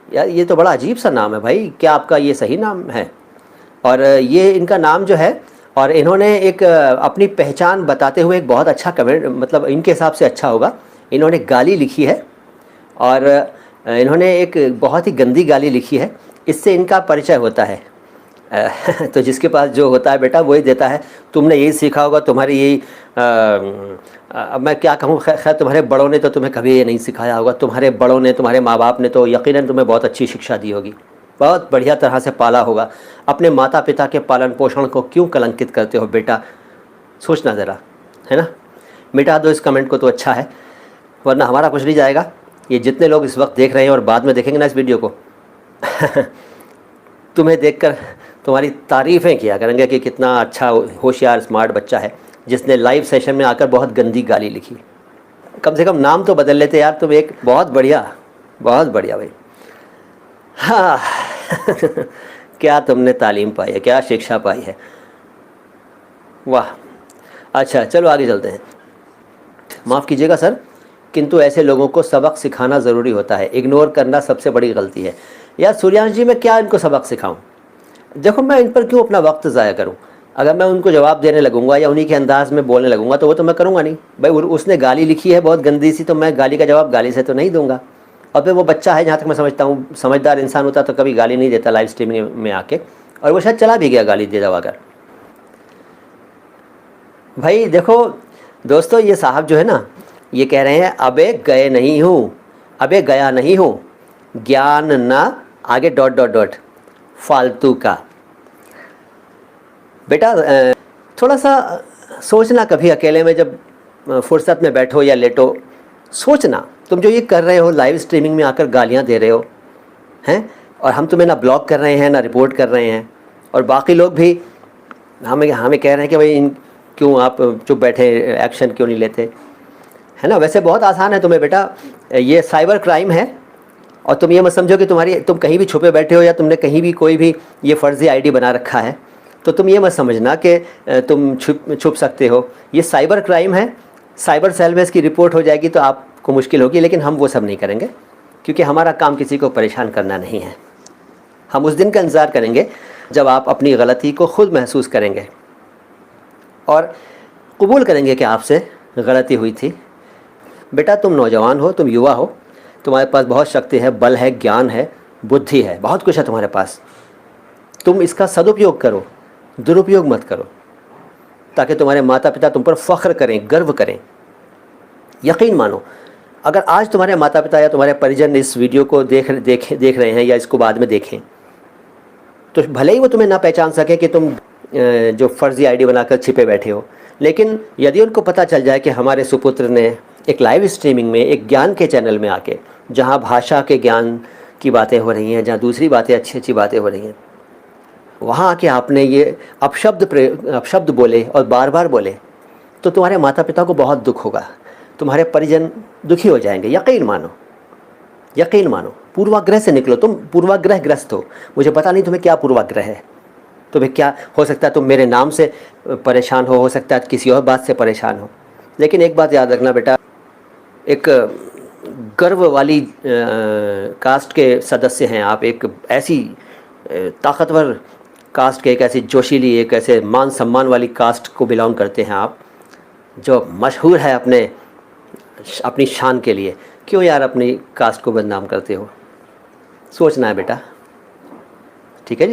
यार ये तो बड़ा अजीब सा नाम है भाई, क्या आपका ये सही नाम है? और ये इनका नाम जो है, और इन्होंने एक अपनी पहचान बताते हुए एक बहुत अच्छा कमेंट, मतलब इनके हिसाब से अच्छा होगा, इन्होंने गाली लिखी है। और इन्होंने एक बहुत ही गंदी गाली लिखी है, इससे इनका परिचय होता है। तो जिसके पास जो होता है बेटा वही देता है। तुमने यही सीखा होगा, तुम्हारी यही अब मैं क्या कहूँ, खैर तुम्हारे बड़ों ने तो तुम्हें कभी ये नहीं सिखाया होगा। तुम्हारे बड़ों ने, तुम्हारे माँ बाप ने तो यकीनन तुम्हें बहुत अच्छी शिक्षा दी होगी, बहुत बढ़िया तरह से पाला होगा। अपने माता पिता के पालन पोषण को क्यों कलंकित करते हो बेटा? सोचना ज़रा, है ना। मिटा दो इस कमेंट को तो अच्छा है, वरना हमारा कुछ नहीं जाएगा। ये जितने लोग इस वक्त देख रहे हैं और बाद में देखेंगे ना इस वीडियो को तुम्हें देखकर तुम्हारी तारीफ़ें किया करेंगे कि कितना अच्छा होशियार स्मार्ट बच्चा है जिसने लाइव सेशन में आकर बहुत गंदी गाली लिखी। कम से कम नाम तो बदल लेते यार तुम। एक बहुत बढ़िया, बहुत बढ़िया भाई। हाँ क्या तुमने तालीम पाई है, क्या शिक्षा पाई है, वाह। अच्छा चलो आगे चलते हैं। माफ़ कीजिएगा सर, किंतु ऐसे लोगों को सबक सिखाना ज़रूरी होता है, इग्नोर करना सबसे बड़ी गलती है। यार सूर्यांश जी, मैं क्या इनको सबक सिखाऊं? देखो मैं इन पर क्यों अपना वक्त ज़ाया करूं? अगर मैं उनको जवाब देने लगूंगा या उन्हीं के अंदाज में बोलने लगूंगा तो वो तो मैं करूंगा नहीं भाई। उसने गाली लिखी है बहुत गंदी सी, तो मैं गाली का जवाब गाली से तो नहीं दूंगा। और फिर वो बच्चा है, जहाँ तक मैं समझता हूँ समझदार इंसान होता तो कभी गाली नहीं देता लाइव स्ट्रीमिंग में आके, और वो शायद चला भी गया गाली दे दवा कर। भाई देखो दोस्तों, ये साहब जो है ना, ये कह रहे हैं अबे गए नहीं हूँ, अबे गया नहीं हूँ, ज्ञान ना आगे डॉट डॉट डॉट फालतू का। बेटा थोड़ा सा सोचना कभी अकेले में, जब फुर्सत में बैठो या लेटो, सोचना तुम जो ये कर रहे हो, लाइव स्ट्रीमिंग में आकर गालियाँ दे रहे हो हैं, और हम तुम्हें ना ब्लॉक कर रहे हैं ना रिपोर्ट कर रहे हैं, और बाकी लोग भी हमें हमें कह रहे हैं कि भाई इन क्यों आप चुप बैठे, एक्शन क्यों नहीं लेते, है ना। वैसे बहुत आसान है तुम्हें बेटा, ये साइबर क्राइम है, और तुम ये मत समझो कि तुम कहीं भी छुपे बैठे हो या तुमने कहीं भी कोई भी ये फ़र्ज़ी आईडी बना रखा है, तो तुम ये मत समझना कि तुम छुप सकते हो। ये साइबर क्राइम है, साइबर सेल में इसकी रिपोर्ट हो जाएगी तो आपको मुश्किल होगी, लेकिन हम वो सब नहीं करेंगे, क्योंकि हमारा काम किसी को परेशान करना नहीं है। हम उस दिन का इंतज़ार करेंगे जब आप अपनी गलती को खुद महसूस करेंगे और कबूल करेंगे कि आपसे गलती हुई थी। बेटा तुम नौजवान हो, तुम युवा हो, तुम्हारे पास बहुत शक्ति है, बल है, ज्ञान है, बुद्धि है, बहुत कुछ है तुम्हारे पास। तुम इसका सदुपयोग करो, दुरुपयोग मत करो, ताकि तुम्हारे माता पिता तुम पर फ़ख्र करें, गर्व करें। यकीन मानो, अगर आज तुम्हारे माता पिता या तुम्हारे परिजन इस वीडियो को देख रहे हैं या इसको बाद में देखें, तो भले ही वो तुम्हें ना पहचान सके कि तुम जो फ़र्ज़ी आईडी बनाकर छिपे बैठे हो, लेकिन यदि उनको पता चल जाए कि हमारे सुपुत्र ने एक लाइव स्ट्रीमिंग में, एक ज्ञान के चैनल में आके, जहाँ भाषा के ज्ञान की बातें हो रही हैं, जहाँ दूसरी बातें अच्छी अच्छी बातें हो रही हैं, वहाँ आके आपने ये अपशब्द बोले और बार बार बोले, तो तुम्हारे माता पिता को बहुत दुख होगा, तुम्हारे परिजन दुखी हो जाएंगे। यकीन मानो, यकीन मानो। पूर्वाग्रह से निकलो, तुम पूर्वाग्रह ग्रस्त हो। मुझे पता नहीं तुम्हें क्या पूर्वाग्रह है, तुम्हें क्या हो सकता है, तुम मेरे नाम से परेशान हो सकता है किसी और बात से परेशान हो, लेकिन एक बात याद रखना बेटा, एक गर्व वाली कास्ट के सदस्य हैं आप, एक ऐसी ताकतवर कास्ट के, एक ऐसी जोशीली, एक ऐसे मान सम्मान वाली कास्ट को बिलोंग करते हैं आप, जो मशहूर है अपनी शान के लिए। क्यों यार अपनी कास्ट को बदनाम करते हो? सोचना है बेटा, ठीक है जी।